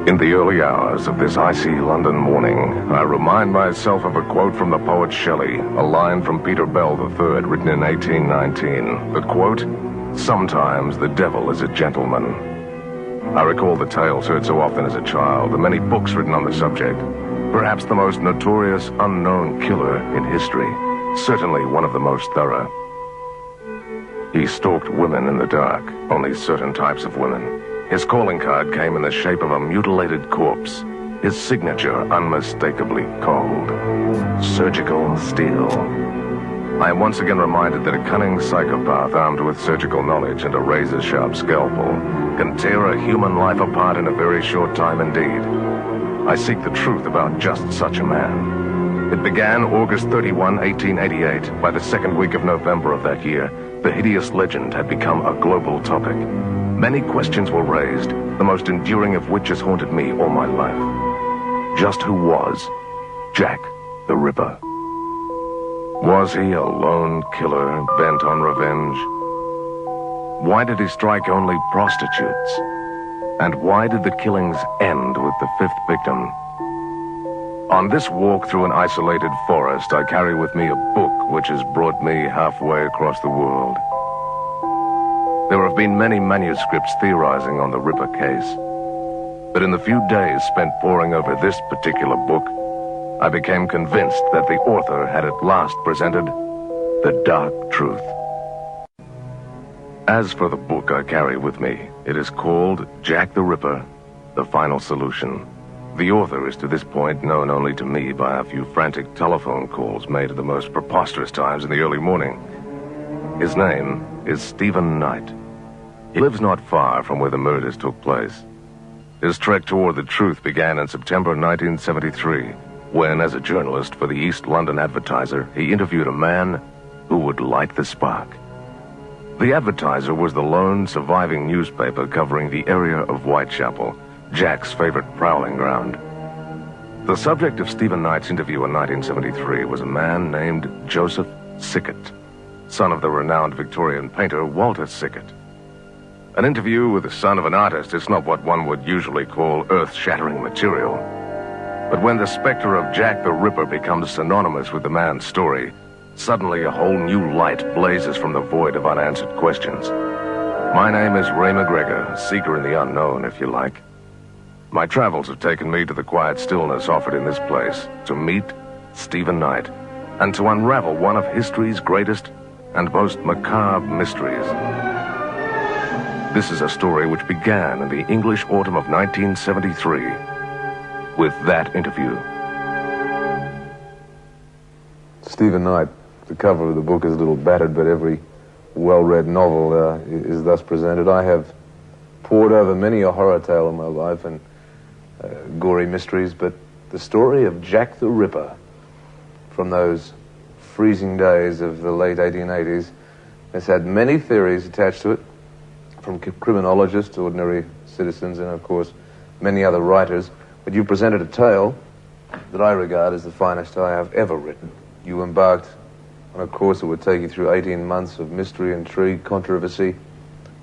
In the early hours of this icy London morning, I remind myself of a quote from the poet Shelley, a line from Peter Bell III, written in 1819. The quote, "Sometimes the devil is a gentleman." I recall the tales heard so often as a child, the many books written on the subject. Perhaps the most notorious unknown killer in history, certainly one of the most thorough. He stalked women in the dark, only certain types of women. His calling card came in the shape of a mutilated corpse, his signature unmistakably cold. Surgical steel. I am once again reminded that a cunning psychopath armed with surgical knowledge and a razor-sharp scalpel can tear a human life apart in a very short time indeed. I seek the truth about just such a man. It began August 31, 1888. By the second week of November of that year, the hideous legend had become a global topic. Many questions were raised, the most enduring of which has haunted me all my life. Just who was Jack the Ripper? Was he a lone killer bent on revenge? Why did he strike only prostitutes? And why did the killings end with the fifth victim? On this walk through an isolated forest, I carry with me a book which has brought me halfway across the world. There have been many manuscripts theorizing on the Ripper case, but in the few days spent poring over this particular book, I became convinced that the author had at last presented the dark truth. As for the book I carry with me, it is called Jack the Ripper, The Final Solution. The author is to this point known only to me by a few frantic telephone calls made at the most preposterous times in the early morning. His name is Stephen Knight. He lives not far from where the murders took place. His trek toward the truth began in September 1973, when, as a journalist for the East London Advertiser, he interviewed a man who would light the spark. The Advertiser was the lone surviving newspaper covering the area of Whitechapel, Jack's favorite prowling ground. The subject of Stephen Knight's interview in 1973 was a man named Joseph Sickett, son of the renowned Victorian painter Walter Sickett. An interview with the son of an artist is not what one would usually call earth-shattering material. But when the specter of Jack the Ripper becomes synonymous with the man's story, suddenly a whole new light blazes from the void of unanswered questions. My name is Ray McGregor, a seeker in the unknown, if you like. My travels have taken me to the quiet stillness offered in this place to meet Stephen Knight and to unravel one of history's greatest and most macabre mysteries. This is a story which began in the English autumn of 1973 with that interview. Stephen Knight, the cover of the book is a little battered, but every well-read novel is thus presented. I have pored over many a horror tale in my life and gory mysteries, but the story of Jack the Ripper from those freezing days of the late 1880s has had many theories attached to it, from criminologists, ordinary citizens, and of course many other writers. But you presented a tale that I regard as the finest I have ever written. You embarked on a course that would take you through 18 months of mystery, intrigue, controversy,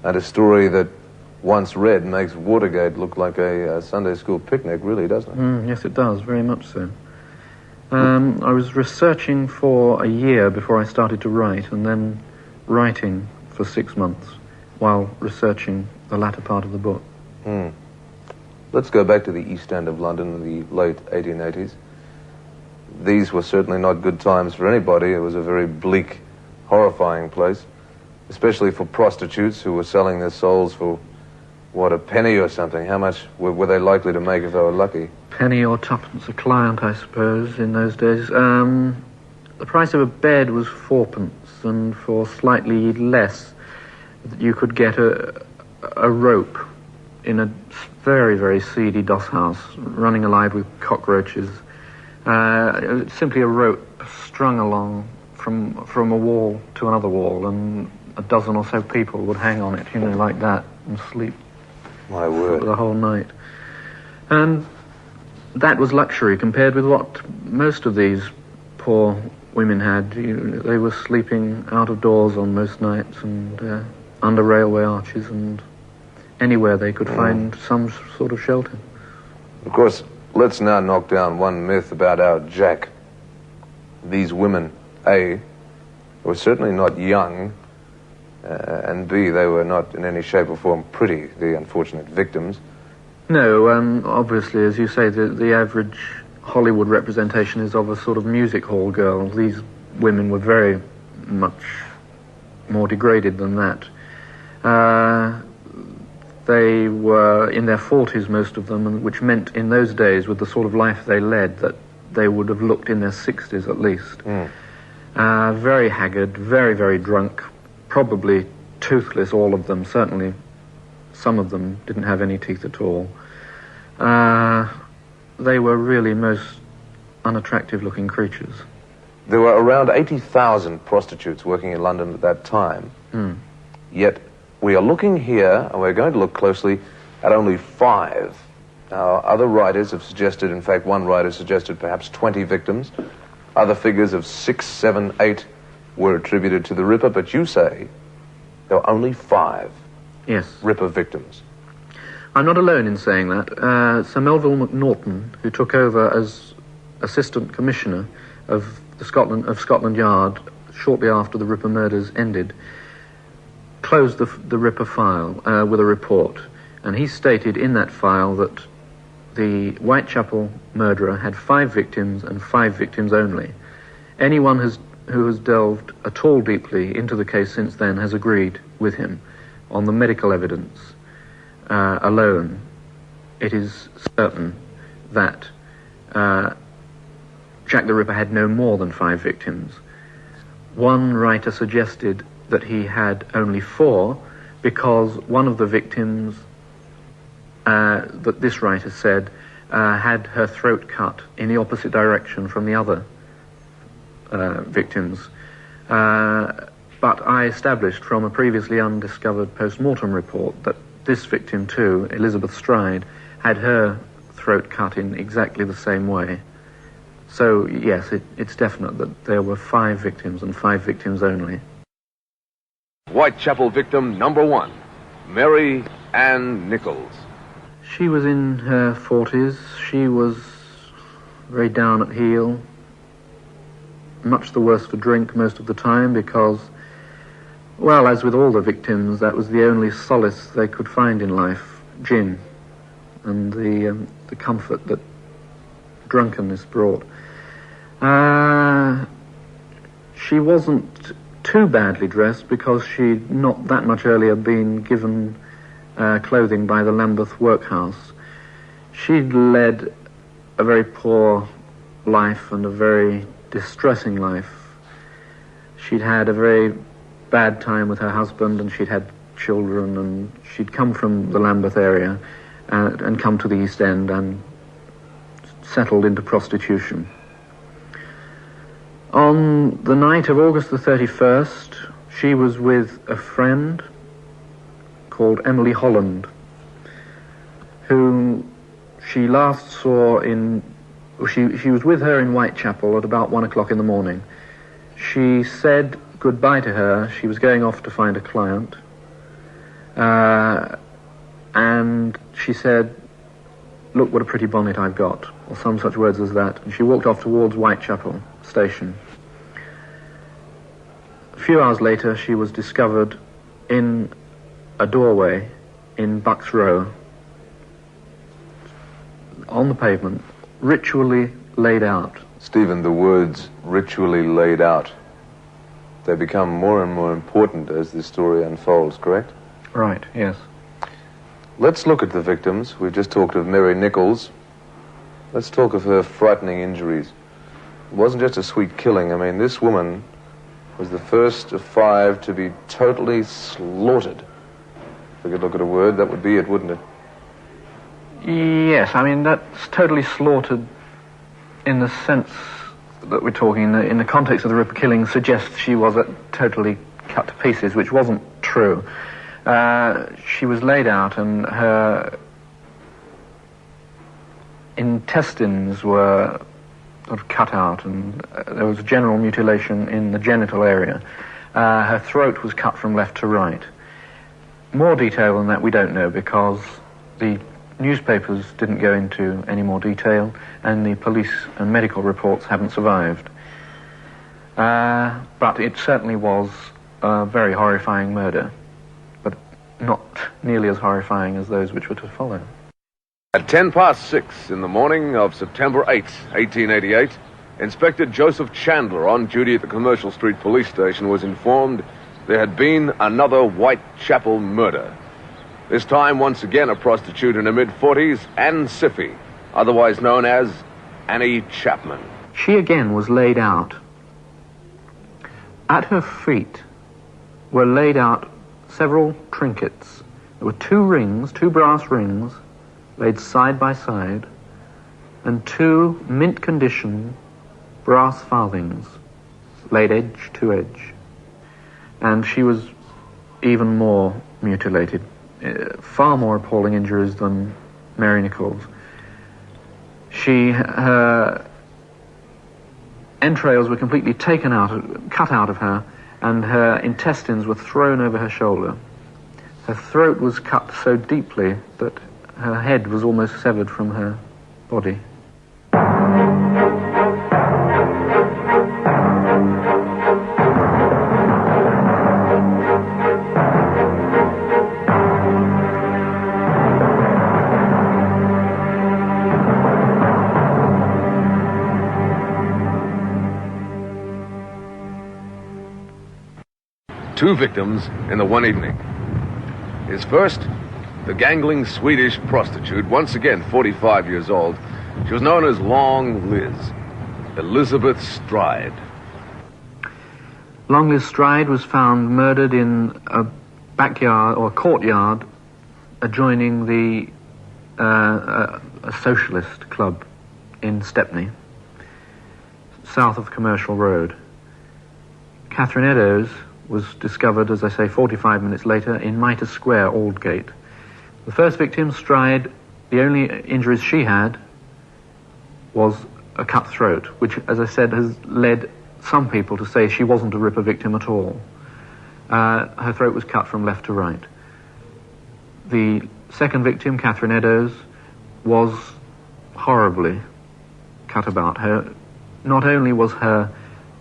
and a story that, once read, makes Watergate look like a Sunday school picnic, really, doesn't it? Yes, it does, very much so. I was researching for a year before I started to write, and then writing for 6 months while researching the latter part of the book. Let's go back to the East End of London in the late 1880s. These were certainly not good times for anybody. It was a very bleak, horrifying place, especially for prostitutes who were selling their souls for, what, a penny or something. How much were they likely to make if they were lucky? Penny or twopence a client, I suppose, in those days. The price of a bed was 4p, and for slightly less, you could get a rope in a very, very seedy doss house, running alive with cockroaches. Simply a rope strung along from a wall to another wall, and a dozen or so people would hang on it, like that, and sleep. My word. For the whole night. And that was luxury compared with what most of these poor women had. They were sleeping out of doors on most nights, and under railway arches, and anywhere they could find some sort of shelter. Of course, let's now knock down one myth about our Jack. These women, A, were certainly not young, and B, they were not in any shape or form pretty, the unfortunate victims. No, obviously, as you say, the average Hollywood representation is of a sort of music hall girl. These women were very much more degraded than that. They were in their 40s, most of them, which meant in those days, with the sort of life they led, that they would have looked in their 60s at least. Very haggard, very, very drunk, probably toothless, all of them. Certainly some of them didn't have any teeth at all. They were really most unattractive-looking creatures. There were around 80,000 prostitutes working in London at that time. Yet we are looking here, and we're going to look closely, at only 5. Now, other writers have suggested, in fact, one writer suggested perhaps 20 victims. Other figures of 6, 7, 8 were attributed to the Ripper, but you say there were only 5 Ripper victims. I'm not alone in saying that. Sir Melville Macnaghten, who took over as Assistant Commissioner of Scotland Yard shortly after the Ripper murders ended, closed the Ripper file with a report, and he stated in that file that the Whitechapel murderer had 5 victims and 5 victims only. Anyone who has delved at all deeply into the case since then has agreed with him on the medical evidence alone. It is certain that Jack the Ripper had no more than 5 victims. One writer suggested that he had only 4 because one of the victims, that this writer said, had her throat cut in the opposite direction from the other victims. But I established from a previously undiscovered post-mortem report that this victim too, Elizabeth Stride, had her throat cut in exactly the same way. So yes, it's definite that there were 5 victims and 5 victims only. Whitechapel victim number 1, Mary Ann Nichols. She was in her 40s. She was very down at heel, much the worse for drink most of the time because, well, as with all the victims, that was the only solace they could find in life, gin, and the comfort that drunkenness brought. She wasn't too badly dressed because she'd not that much earlier been given clothing by the Lambeth workhouse. She'd led a very poor life and a very distressing life. She'd had a very bad time with her husband, and she'd had children, and she'd come from the Lambeth area and come to the East End and settled into prostitution. On the night of August the 31st, she was with a friend called Emily Holland, who she last saw she was with her in Whitechapel at about 1 o'clock in the morning. She said goodbye to her. She was going off to find a client. And she said, "Look what a pretty bonnet I've got," or some such words as that. And she walked off towards Whitechapel station. A few hours later, she was discovered in a doorway in Bucks Row, on the pavement, ritually laid out. Stephen, the words ritually laid out, they become more and more important as this story unfolds, correct? Right, yes. Let's look at the victims. We've just talked of Mary Nichols. Let's talk of her frightening injuries. It wasn't just a sweet killing. I mean, this woman was the first of 5 to be totally slaughtered. If we could look at a word, that would be it, wouldn't it? Yes, I mean, that's totally slaughtered in the sense that we're talking, in the context of the Ripper killing, suggests she was totally cut to pieces, which wasn't true. She was laid out, and her intestines were sort of cut out, and there was a general mutilation in the genital area. Her throat was cut from left to right. More detail than that we don't know, because the newspapers didn't go into any more detail, and the police and medical reports haven't survived. But it certainly was a very horrifying murder, but not nearly as horrifying as those which were to follow. At 6:10 in the morning of September 8, 1888, Inspector Joseph Chandler, on duty at the Commercial Street Police Station, was informed there had been another Whitechapel murder. This time, once again, a prostitute in her mid-40s, Anne Siffy, otherwise known as Annie Chapman. She again was laid out. At her feet were laid out several trinkets. There were two brass rings, laid side by side, and two mint-condition brass farthings, laid edge to edge. And she was even more mutilated, far more appalling injuries than Mary Nichols. Her entrails were completely cut out of her, and her intestines were thrown over her shoulder. Her throat was cut so deeply that her head was almost severed from her body. Two victims in the one evening. His first, the gangling Swedish prostitute, once again 45 years old. She was known as Long Liz, Elizabeth Stride. Long Liz Stride was found murdered in a backyard or courtyard adjoining a socialist club in Stepney, south of Commercial Road. Catherine Eddowes was discovered, as I say, 45 minutes later in Mitre Square, Aldgate. The first victim, Stride, the only injuries she had was a cut throat, which, as I said, has led some people to say she wasn't a Ripper victim at all. Her throat was cut from left to right. The second victim, Catherine Eddowes, was horribly cut about. Not only was her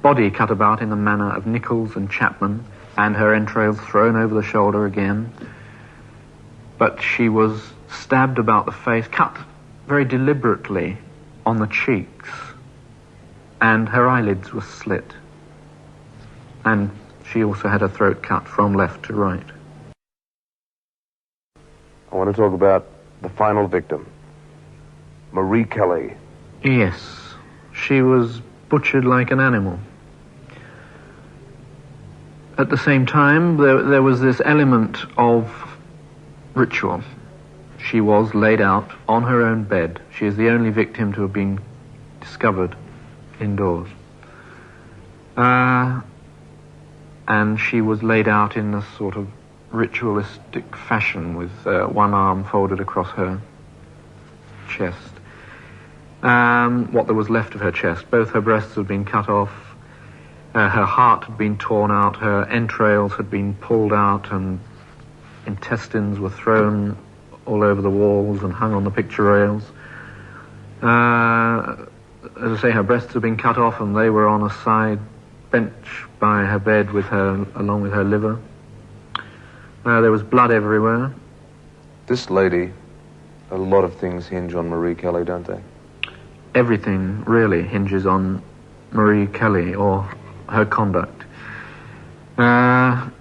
body cut about in the manner of Nichols and Chapman, and her entrails thrown over the shoulder again, but she was stabbed about the face, cut very deliberately on the cheeks, and her eyelids were slit. And she also had her throat cut from left to right. I want to talk about the final victim, Marie Kelly. Yes, she was butchered like an animal. At the same time, there was this element of ritual. She was laid out on her own bed. She is the only victim to have been discovered indoors. And she was laid out in a sort of ritualistic fashion with one arm folded across her chest. What there was left of her chest. Both her breasts had been cut off. Her heart had been torn out. Her entrails had been pulled out, and intestines were thrown all over the walls and hung on the picture rails. As I say, her breasts had been cut off, and they were on a side bench by her bed along with her liver. There was blood everywhere. This lady, a lot of things hinge on Marie Kelly, don't they? Everything really hinges on Marie Kelly or her conduct. An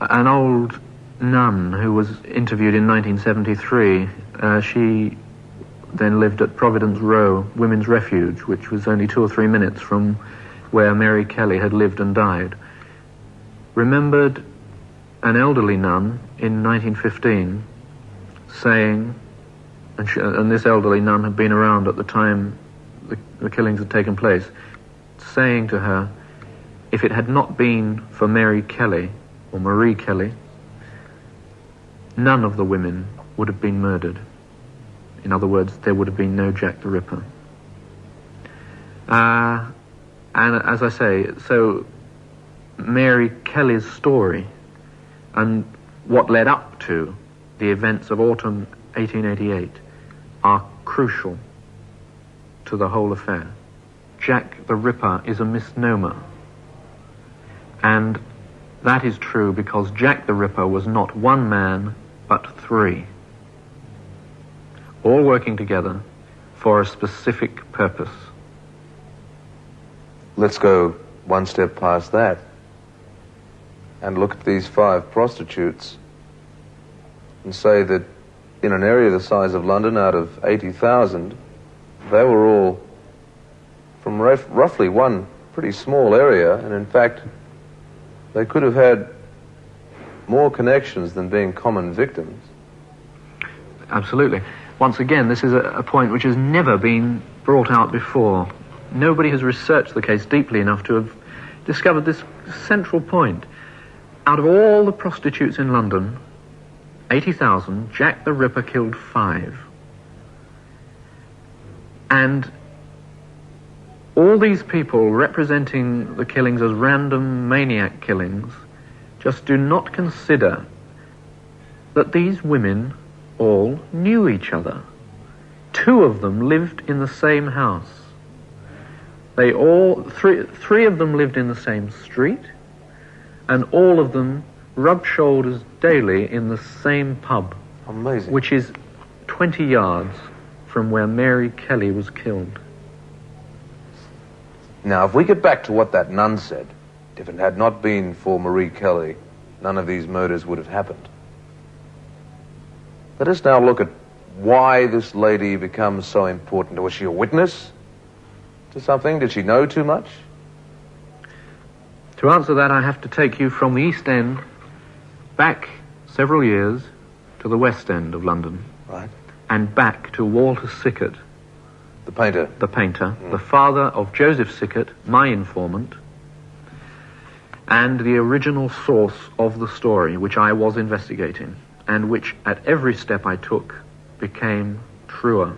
old nun who was interviewed in 1973, she then lived at Providence Row Women's Refuge, which was only 2 or 3 minutes from where Mary Kelly had lived and died, remembered an elderly nun in 1915 saying, and this elderly nun had been around at the time the killings had taken place, saying to her, if it had not been for Mary Kelly, or Marie Kelly, none of the women would have been murdered. In other words, there would have been no Jack the Ripper. And as I say, so Mary Kelly's story and what led up to the events of autumn 1888, are crucial to the whole affair. Jack the Ripper is a misnomer. And that is true because Jack the Ripper was not one man, but three, all working together for a specific purpose. Let's go one step past that and look at these 5 prostitutes and say that in an area the size of London, out of 80,000, they were all from roughly one pretty small area, and in fact they could have had more connections than being common victims. Absolutely. Once again, this is a point which has never been brought out before. Nobody has researched the case deeply enough to have discovered this central point. Out of all the prostitutes in London, 80,000, Jack the Ripper killed 5. And all these people representing the killings as random maniac killings just do not consider that these women all knew each other. 2 of them lived in the same house. They all, three of them lived in the same street, and all of them rubbed shoulders daily in the same pub. Amazing. Which is 20 yards from where Mary Kelly was killed. Now, if we get back to what that nun said, if it had not been for Marie Kelly, none of these murders would have happened. Let us now look at why this lady becomes so important. Was she a witness to something? Did she know too much? To answer that, I have to take you from the East End back several years to the West End of London. Right. And back to Walter Sickert. The painter. The painter, the father of Joseph Sickert, my informant, and the original source of the story which I was investigating, and which at every step I took became truer.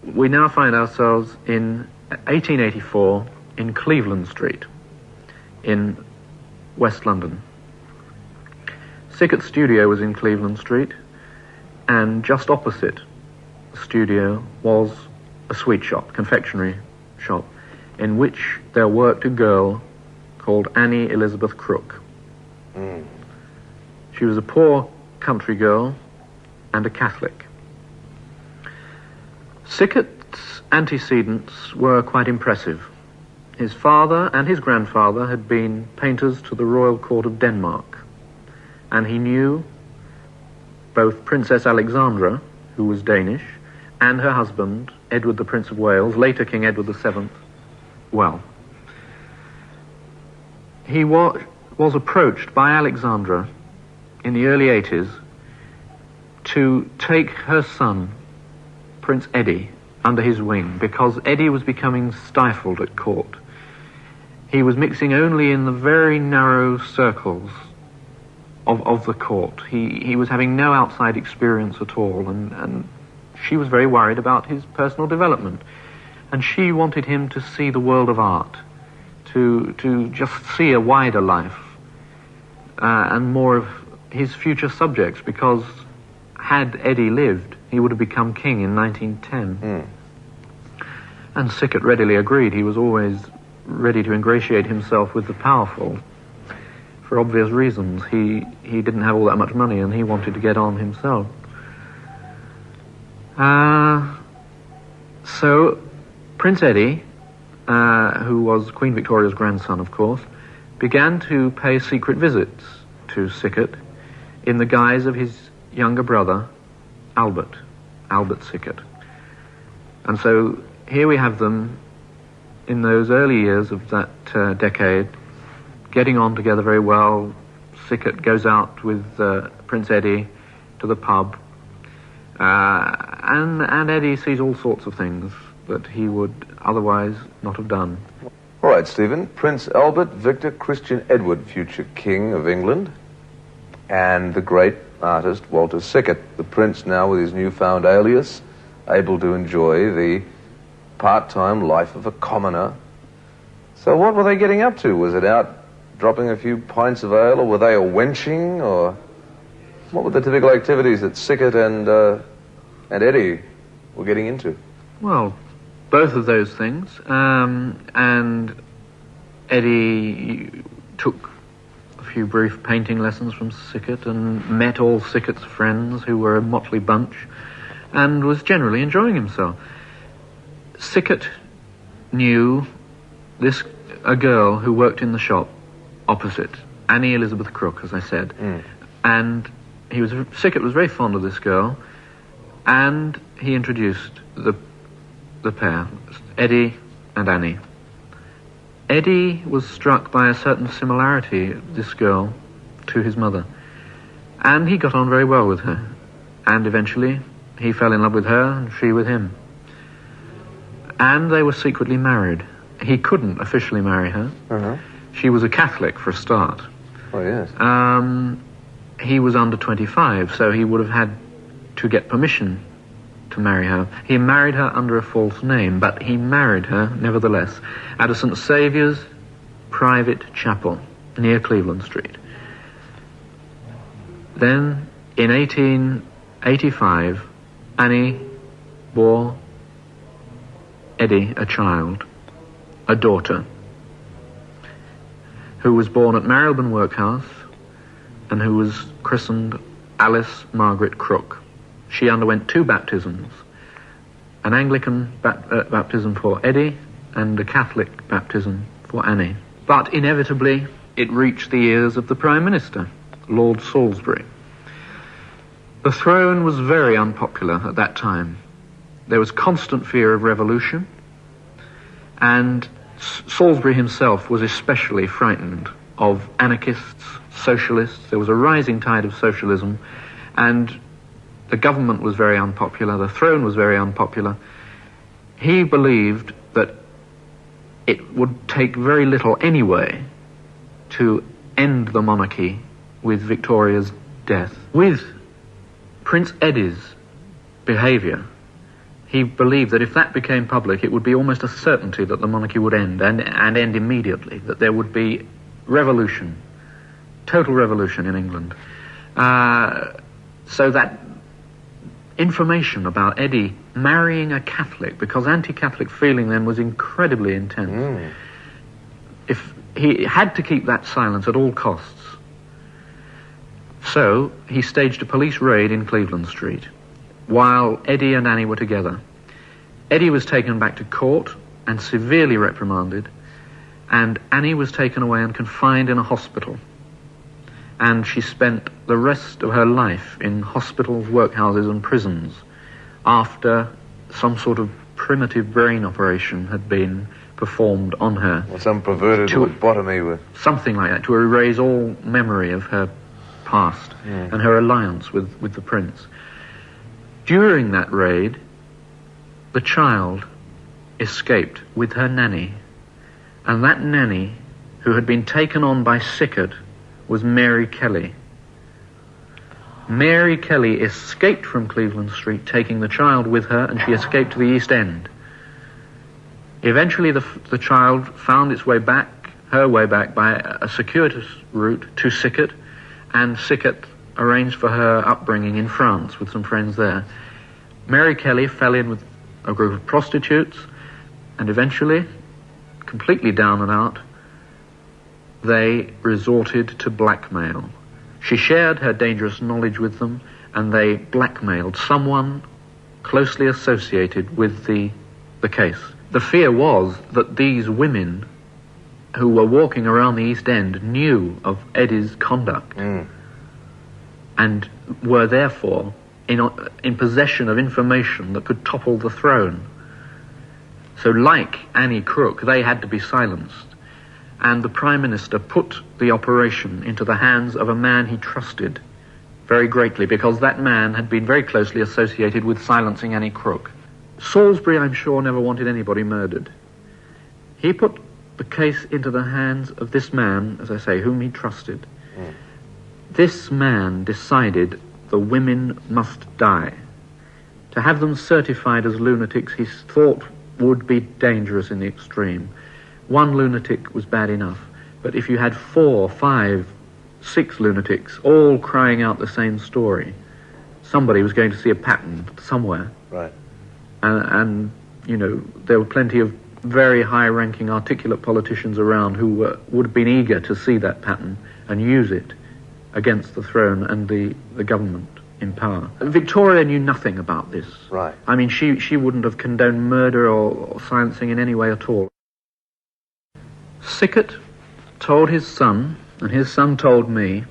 We now find ourselves in 1884 in Cleveland Street in West London. Sickert's studio was in Cleveland Street, and just opposite the studio was a sweet shop, confectionery shop, in which there worked a girl called Annie Elizabeth Crook. She was a poor country girl and a Catholic. Sickert's antecedents were quite impressive. His father and his grandfather had been painters to the Royal Court of Denmark, and he knew both Princess Alexandra, who was Danish, and her husband, Edward the Prince of Wales, later King Edward VII, well. He was approached by Alexandra in the early 80s to take her son, Prince Eddie, under his wing, because Eddie was becoming stifled at court. He was mixing only in the very narrow circles of the court. He was having no outside experience at all, and she was very worried about his personal development. And she wanted him to see the world of art, to just see a wider life, and more of his future subjects, because had Eddie lived, he would have become king in 1910. And Sickert readily agreed. He was always ready to ingratiate himself with the powerful. For obvious reasons, he didn't have all that much money, and he wanted to get on himself. So Prince Eddie, who was Queen Victoria's grandson, of course, began to pay secret visits to Sickert in the guise of his younger brother, Albert Sickert. And so here we have them in those early years of that decade, getting on together very well. Sickert goes out with Prince Eddie to the pub, and Eddie sees all sorts of things that he would otherwise not have done. All right, Stephen. Prince Albert Victor Christian Edward, future King of England, and the great artist Walter Sickert, the prince now with his newfound alias, able to enjoy the part-time life of a commoner. So what were they getting up to? Was it out dropping a few pints of ale, or were they a wenching, or what were the typical activities that Sickert and Eddie were getting into? Well, both of those things. And Eddie took a few brief painting lessons from Sickert and met all Sickert's friends, who were a motley bunch, and was generally enjoying himself. Sickert knew a girl who worked in the shop opposite, Annie Elizabeth Crook, as I said. And Sickert was very fond of this girl, and he introduced the pair, Eddie and Annie. Eddie was struck by a certain similarity, this girl, to his mother, and he got on very well with her, and eventually he fell in love with her and she with him. And they were secretly married. He couldn't officially marry her. She was a Catholic, for a start. Oh, yes. He was under 25, so he would have had to get permission to marry her. He married her under a false name, but he married her, nevertheless, at a St. Saviour's private chapel near Cleveland Street. Then, in 1885, Annie bore Eddie a child, a daughter, who was born at Marylebone Workhouse and who was christened Alice Margaret Crook. She underwent 2 baptisms, an Anglican baptism for Eddie and a Catholic baptism for Annie. But inevitably, it reached the ears of the Prime Minister, Lord Salisbury. The throne was very unpopular at that time. There was constant fear of revolution, and Salisbury himself was especially frightened of anarchists, socialists. There was a rising tide of socialism, and the government was very unpopular, the throne was very unpopular. He believed that it would take very little anyway to end the monarchy with Victoria's death. With Prince Eddie's behaviour, he believed that if that became public, it would be almost a certainty that the monarchy would end, and end immediately, that there would be revolution, total revolution in England. So that information about Eddie marrying a Catholic, because anti-Catholic feeling then was incredibly intense. If he had to keep that silence at all costs. So he staged a police raid in Cleveland Street while Eddie and Annie were together. Eddie was taken back to court and severely reprimanded, and Annie was taken away and confined in a hospital. And she spent the rest of her life in hospitals, workhouses and prisons after some sort of primitive brain operation had been performed on her. Or some perverted lobotomy. Something like that, to erase all memory of her past and her alliance with the prince. During that raid, the child escaped with her nanny, and that nanny, who had been taken on by Sickert, was Mary Kelly. Mary Kelly escaped from Cleveland Street, taking the child with her, and she escaped to the East End. Eventually, the child found its way back, her way back, by a circuitous route to Sickert, and Sickert arranged for her upbringing in France with some friends there. Mary Kelly fell in with a group of prostitutes, and eventually, completely down and out, they resorted to blackmail. She shared her dangerous knowledge with them, and they blackmailed someone closely associated with the case. The fear was that these women who were walking around the East End knew of Eddie's conduct and were therefore in possession of information that could topple the throne. So like Annie Crook, they had to be silenced. And the Prime Minister put the operation into the hands of a man he trusted very greatly, because that man had been very closely associated with silencing Annie Crook. Salisbury, I'm sure, never wanted anybody murdered. He put the case into the hands of this man, as I say, whom he trusted. This man decided the women must die. To have them certified as lunatics, he thought, would be dangerous in the extreme. One lunatic was bad enough, But if you had 4, 5, 6 lunatics all crying out the same story, somebody was going to see a pattern somewhere. Right. And you know, there were plenty of very high-ranking, articulate politicians around who would have been eager to see that pattern and use it against the throne and the government in power. Victoria knew nothing about this. Right. I mean, she wouldn't have condoned murder or silencing in any way at all. Sickert told his son, and his son told me,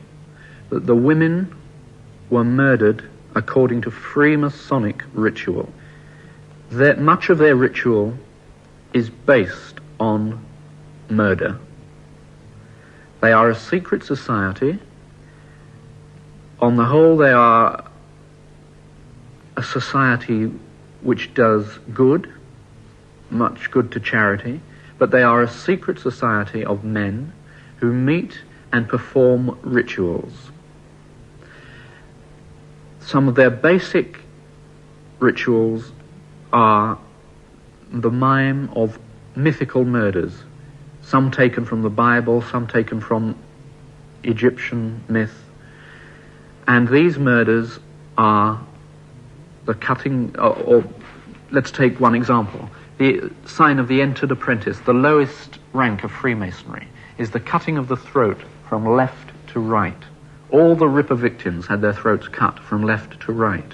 that the women were murdered according to Freemasonic ritual. That much of their ritual is based on murder. They are a secret society. On the whole, they are a society which does good, much good to charity, but they are a secret society of men who meet and perform rituals. Some of their basic rituals are the mime of mythical murders, some taken from the Bible, some taken from Egyptian myth. And these murders are the cutting, or let's take one example. The sign of the entered apprentice, the lowest rank of Freemasonry, is the cutting of the throat from left to right. All the Ripper victims had their throats cut from left to right.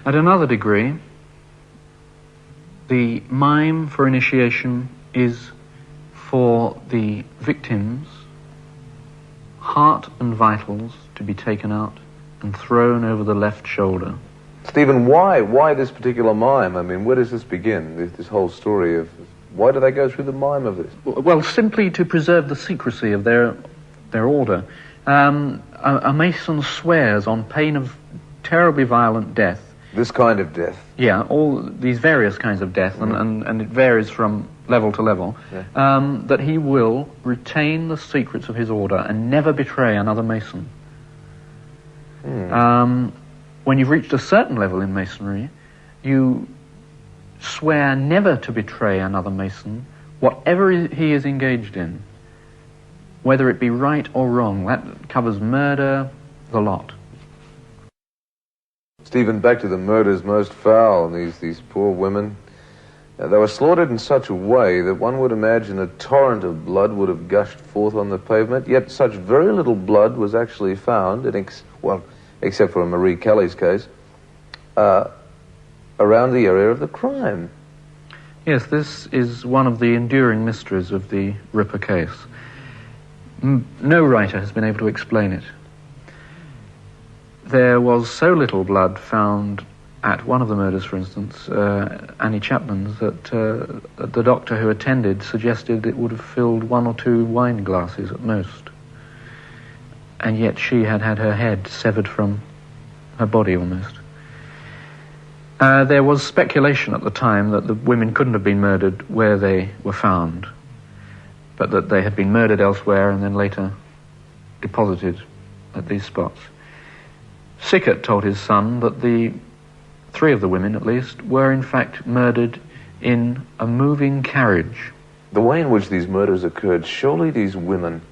At another degree, the mime for initiation is for the victims' heart and vitals to be taken out and thrown over the left shoulder. Stephen, why this particular mime? I mean, where does this begin, this whole story of... Why do they go through the mime of this? Well, simply to preserve the secrecy of their order. A Mason swears on pain of terribly violent death. This kind of death? Yeah, all these various kinds of death, and it varies from level to level, that he will retain the secrets of his order and never betray another Mason. When you've reached a certain level in Masonry, you swear never to betray another Mason, whatever he is engaged in, whether it be right or wrong. That covers murder, the lot. Stephen, back to the murders most foul, and these poor women. They were slaughtered in such a way that one would imagine a torrent of blood would have gushed forth on the pavement, yet such very little blood was actually found, except for Marie Kelly's case, around the area of the crime. Yes, this is one of the enduring mysteries of the Ripper case. No writer has been able to explain it. There was so little blood found at one of the murders, for instance, Annie Chapman's, that the doctor who attended suggested it would have filled 1 or 2 wine glasses at most. And yet she had had her head severed from her body almost. There was speculation at the time that the women couldn't have been murdered where they were found, but that they had been murdered elsewhere and then later deposited at these spots. Sickert told his son that 3 of the women, at least, were in fact murdered in a moving carriage. The way in which these murders occurred, surely these women...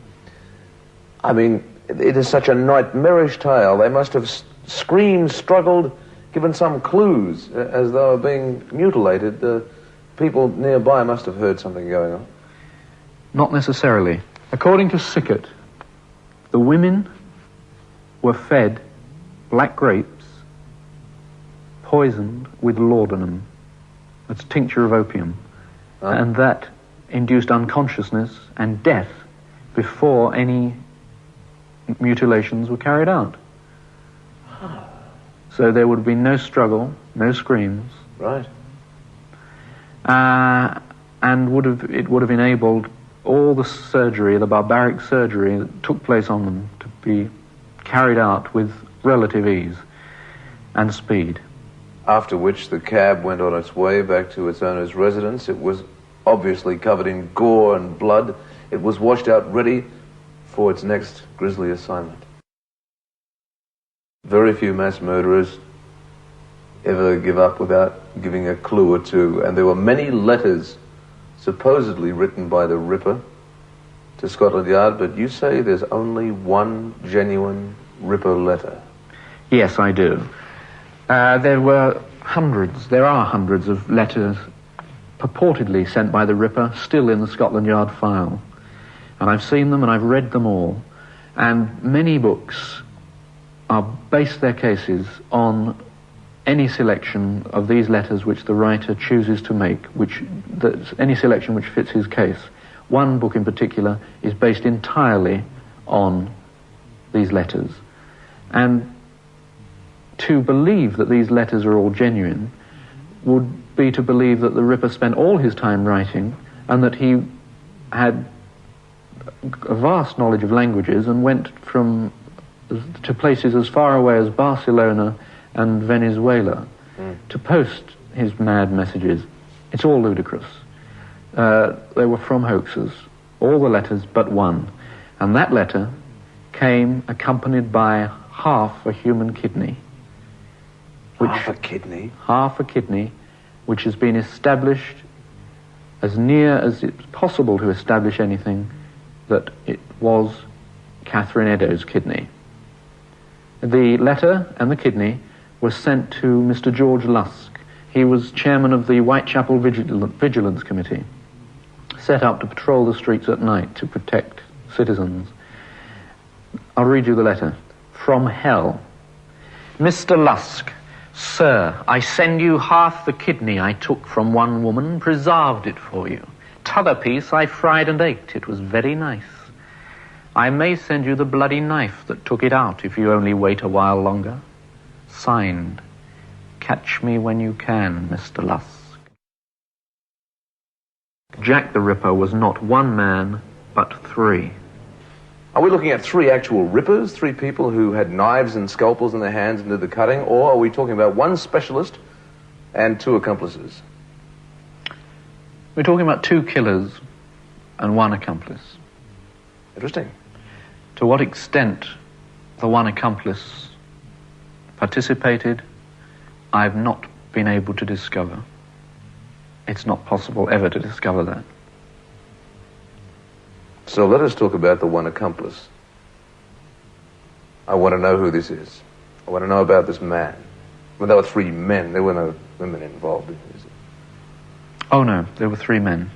I mean, it is such a nightmarish tale. They must have screamed, struggled, given some clues as they were being mutilated. The people nearby must have heard something going on. Not necessarily. According to Sickert, the women were fed black grapes poisoned with laudanum. That's tincture of opium. And that induced unconsciousness and death before any mutilations were carried out. So there would have been no struggle, no screams. Right. And it would have enabled all the surgery, the barbaric surgery that took place on them, to be carried out with relative ease and speed. After which the cab went on its way back to its owner's residence. It was obviously covered in gore and blood. It was washed out ready for its next grisly assignment. Very few mass murderers ever give up without giving a clue or two, and there were many letters supposedly written by the Ripper to Scotland Yard, but you say there's only one genuine Ripper letter. Yes, I do. There are hundreds of letters purportedly sent by the Ripper still in the Scotland Yard file. And I've seen them and I've read them all. And many books base their cases on any selection of these letters which the writer chooses to make, any selection which fits his case. One book in particular is based entirely on these letters. And to believe that these letters are all genuine would be to believe that the Ripper spent all his time writing and that he had a vast knowledge of languages and went to places as far away as Barcelona and Venezuela to post his mad messages. It's all ludicrous. They were from hoaxes, all the letters but one. And that letter came accompanied by half a human kidney. Half a kidney? Half a kidney, which has been established as near as it's possible to establish anything, that it was Catherine Eddowes' kidney. The letter and the kidney were sent to Mr. George Lusk. He was chairman of the Whitechapel Vigilance Committee, set up to patrol the streets at night to protect citizens. I'll read you the letter. From hell. Mr. Lusk, sir, I send you half the kidney I took from one woman, preserved it for you. T'other piece I fried and ate. It was very nice. I may send you the bloody knife that took it out if you only wait a while longer. Signed, Catch me when you can, Mr. Lusk. Jack the Ripper was not one man, but three. Are we looking at three actual Rippers, three people who had knives and scalpels in their hands and did the cutting, or are we talking about one specialist and two accomplices? We're talking about two killers and one accomplice. Interesting. To what extent the one accomplice participated, I've not been able to discover. It's not possible ever to discover that. So let us talk about the one accomplice. I want to know who this is. I want to know about this man. Well, there were three men. There were no women involved. Is it? Oh, no, there were three men.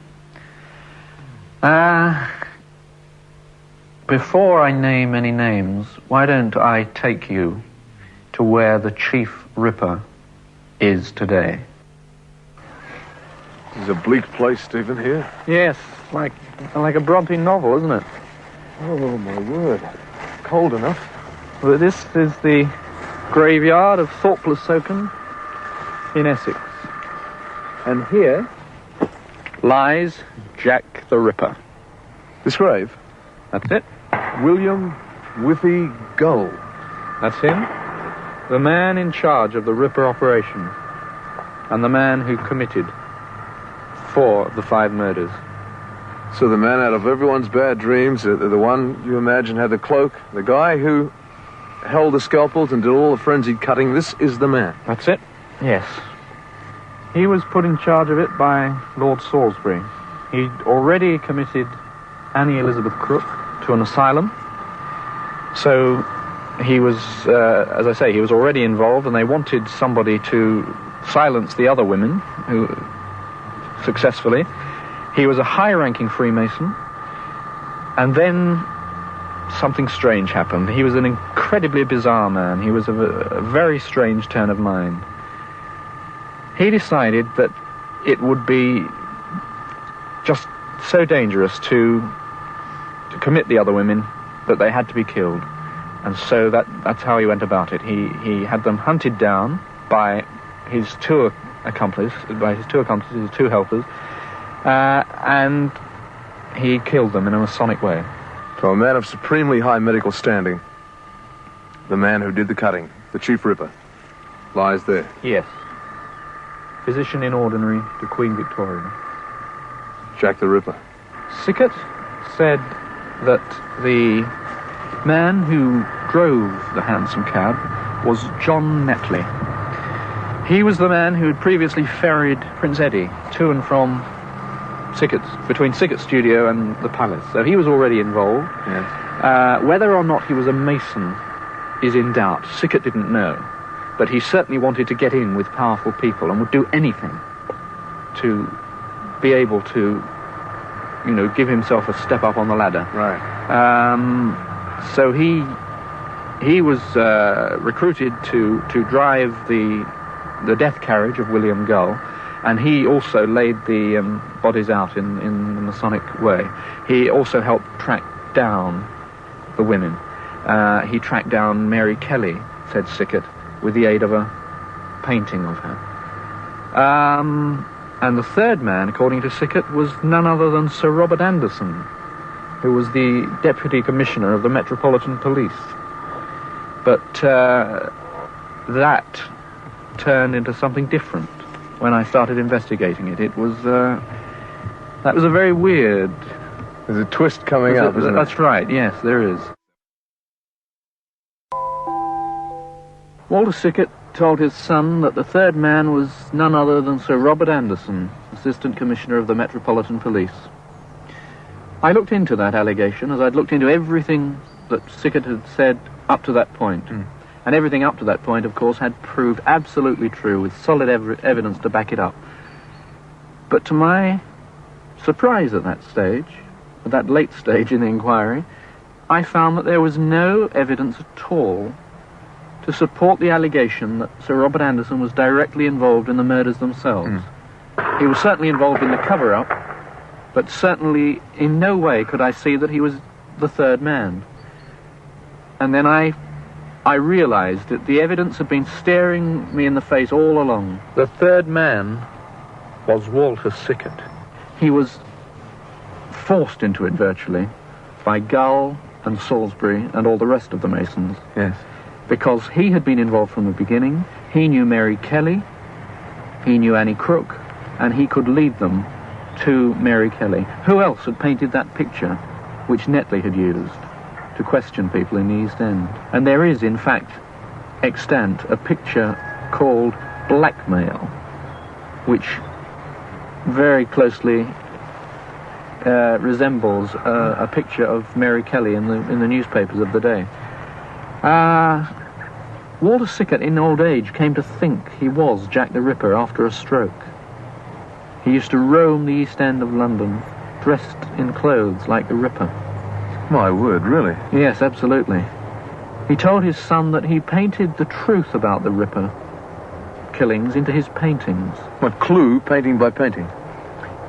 Before I name any names, why don't I take you to where the Chief Ripper is today? This is a bleak place, Stephen, here. Yes, like a Bronte novel, isn't it? Oh, my word. Cold enough. But this is the graveyard of Thorpe Soken in Essex. And here lies Jack the Ripper. This grave? That's it. William Whiffy Gull. That's him. The man in charge of the Ripper operation. And the man who committed 4 of the 5 murders. So the man out of everyone's bad dreams, the one you imagine had the cloak, the guy who held the scalpels and did all the frenzied cutting, this is the man. That's it. Yes. He was put in charge of it by Lord Salisbury. He'd already committed Annie Elizabeth Crook to an asylum. So he was, as I say, he was already involved, and they wanted somebody to silence the other women who successfully. He was a high-ranking Freemason, and then something strange happened. He was an incredibly bizarre man. He was of a very strange turn of mind. He decided that it would be just so dangerous to commit the other women that they had to be killed. And so that's how he went about it. He had them hunted down by his two accomplices, his two helpers, and he killed them in a Masonic way. So a man of supremely high medical standing, the man who did the cutting, the Chief Ripper, lies there. Yes. Physician in ordinary to Queen Victoria. Jack the Ripper. Sickert said that the man who drove the hansom cab was John Netley. He was the man who had previously ferried Prince Eddie to and from Sickert's studio and the palace. So he was already involved. Yes. Whether or not he was a Mason is in doubt. Sickert didn't know. But he certainly wanted to get in with powerful people and would do anything to be able to, give himself a step up on the ladder. Right. So he was recruited to drive the death carriage of William Gull, and he also laid the bodies out in the Masonic way. He also helped track down the women. He tracked down Mary Kelly, said Sickert, with the aid of a painting of her. And the third man, according to Sickert, was none other than Sir Robert Anderson, who was the Deputy Commissioner of the Metropolitan Police. But that turned into something different when I started investigating it. It was, that was a very weird... There's a twist coming up, isn't it? That's right, yes, there is. Walter Sickert told his son that the third man was none other than Sir Robert Anderson, Assistant Commissioner of the Metropolitan Police. I looked into that allegation, as I'd looked into everything that Sickert had said up to that point. And everything up to that point, of course, had proved absolutely true, with solid evidence to back it up. But to my surprise at that stage, at that late stage in the inquiry, I found that there was no evidence at all to support the allegation that Sir Robert Anderson was directly involved in the murders themselves. He was certainly involved in the cover-up, but certainly in no way could I see that he was the third man. And then I realized that the evidence had been staring me in the face all along. The third man was Walter Sickert. He was forced into it virtually by Gull and Salisbury and all the rest of the Masons. Yes. Because he had been involved from the beginning. He knew Mary Kelly, he knew Annie Crook, and he could lead them to Mary Kelly. Who else had painted that picture, which Netley had used to question people in the East End? And there is, in fact, extant a picture called Blackmail, which very closely resembles a picture of Mary Kelly in the newspapers of the day. Walter Sickert, in old age, came to think he was Jack the Ripper after a stroke. He used to roam the East End of London, dressed in clothes like the Ripper. My word, really? Yes, absolutely. He told his son that he painted the truth about the Ripper killings into his paintings. What clue, painting by painting?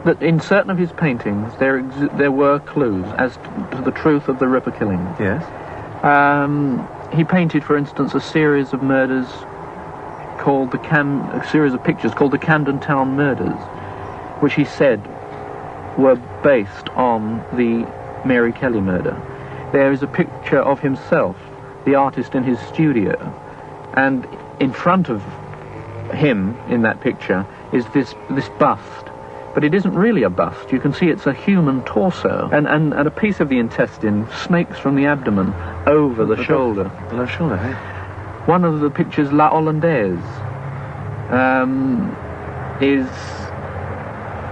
That in certain of his paintings there were clues as to the truth of the Ripper killings. Yes. He painted, for instance, a series of murders called a series of pictures called the Camden Town Murders, which he said were based on the Mary Kelly murder. There is a picture of himself, the artist, in his studio, and in front of him in that picture is this bust. But it isn't really a bust. You can see it's a human torso, and a piece of the intestine snakes from the abdomen over the shoulder. The left shoulder, eh? One of the pictures, La Hollandaise,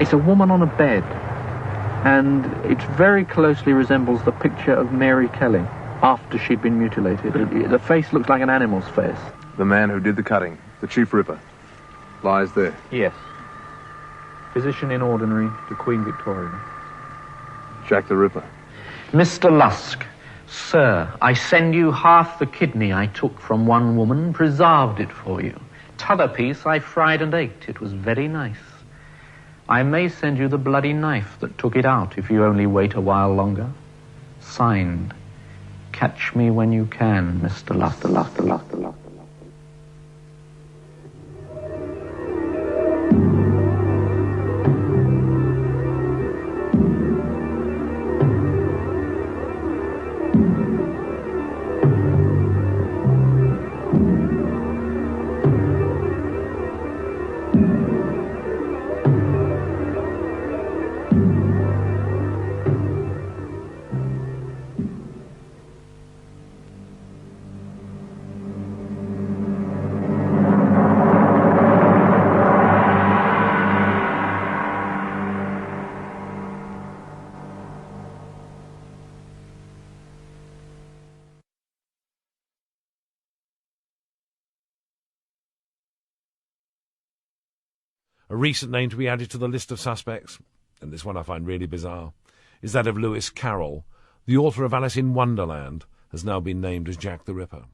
it's a woman on a bed, and it very closely resembles the picture of Mary Kelly after she'd been mutilated. The face looks like an animal's face. The man who did the cutting, the Chief Ripper, lies there. Yes. Physician in ordinary to Queen Victoria. Jack the Ripper. Mr. Lusk, sir, I send you half the kidney I took from one woman, preserved it for you. T'other piece I fried and ate. It was very nice. I may send you the bloody knife that took it out if you only wait a while longer. Signed, Catch me when you can, Mr. Lusk. A recent name to be added to the list of suspects, and this one I find really bizarre, is that of Lewis Carroll. The author of Alice in Wonderland has now been named as Jack the Ripper.